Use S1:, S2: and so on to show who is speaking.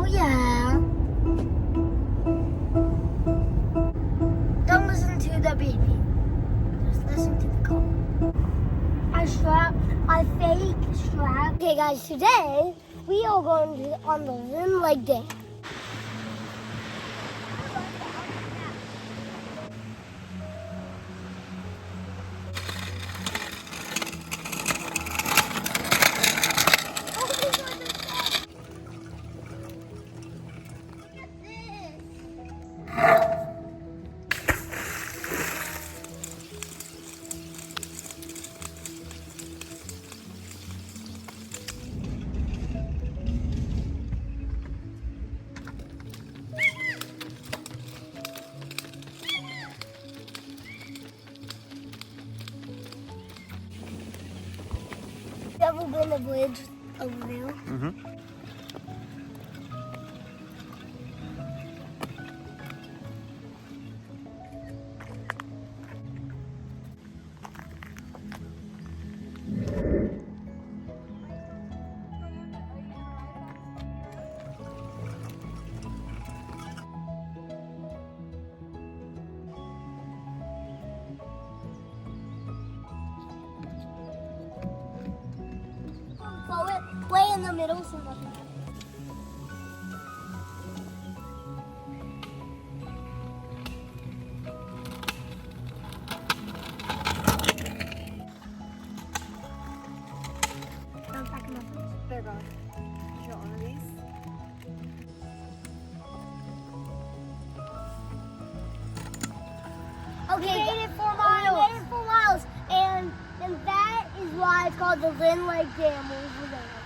S1: yeah. Don't listen to the baby. Just listen to the call. I fake strap. Okay, guys, today we are going to on the Lynn Lake Dam. Ever been the bridge over there?
S2: Mm-hmm.
S1: Forward, way in the middle, so nothing.
S3: They're gone. Did you want one of these?
S1: Okay, we made it 4 miles. We made it 4 miles, and that is why it's called the Lynn Lake Dam over there.